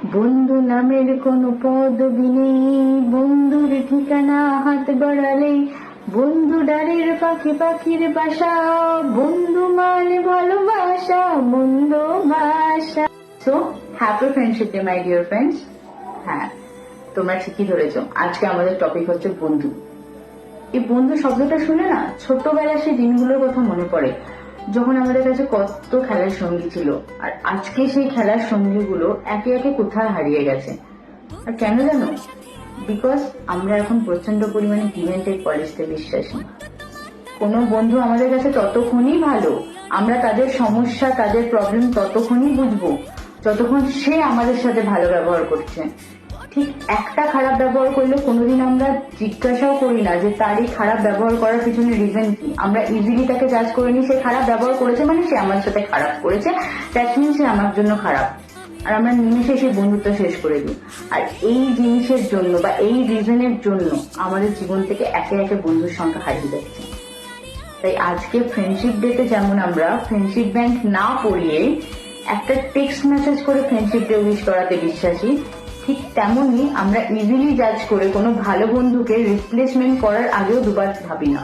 বন্ধু নামের কোনো পদবি নেই, বন্ধুর ঠিকানা হাত বাড়ালে, বন্ধু ডালের পাখি পাখির বাসা, বন্ধু মানে ভালোবাসা, বন্ধু ভাষা। So happy friendship day my dear friends. হ্যাঁ, তোমরা ঠিকই ধরেছো, আজকে আমাদের টপিক হচ্ছে বন্ধু। এই বন্ধু শব্দটা শুনে না ছোটবেলার সেই দিনগুলোর কথা মনে পড়ে, যখন আমাদের কাছে কত খেলার সঙ্গী ছিল, আর আজকে সেই খেলার সঙ্গীগুলো একে একে কোথায় হারিয়ে গেছে। আর কেন জানো? বিকজ আমরা এখন প্রচন্ড পরিমাণে গিভ এন্ড টেক পলিসিতে বিশ্বাসী। কোনো বন্ধু আমাদের কাছে ততক্ষণই ভালো, আমরা তাদের সমস্যা তাদের প্রবলেম ততক্ষণই বুঝবো যতক্ষণ সে আমাদের সাথে ভালো ব্যবহার করছে। ঠিক একটা খারাপ ব্যবহার করলে কোনোদিন আমরা জিজ্ঞাসাও করি না যে তার এই খারাপ ব্যবহার করার পিছনে রিজন কি। আমরা ইজিলি তাকে জাজ করে নিই, সে খারাপ ব্যবহার করেছে মানে সে আমার সাথে খারাপ করেছে, দ্যাট মিন সে আমার জন্য খারাপ। আর আমরা নিমেষে সেই বন্ধুত্ব শেষ করে দিই। আর এই জিনিসের জন্য বা এই রিজনের জন্য আমাদের জীবন থেকে একে একে বন্ধুর সংখ্যা হারিয়ে যাচ্ছে। তাই আজকে ফ্রেন্ডশিপ ডেতে যেমন আমরা ফ্রেন্ডশিপ ব্যান্ড না পড়িয়ে একটা টেক্সট মেসেজ করে ফ্রেন্ডশিপ ডে উইশ করাতে বিশ্বাসী, ঠিক তেমনই আমরা ইজিলি জাজ করে কোনো ভালো বন্ধুকে রিপ্লেসমেন্ট করার আগেও দুবার ভাবি না।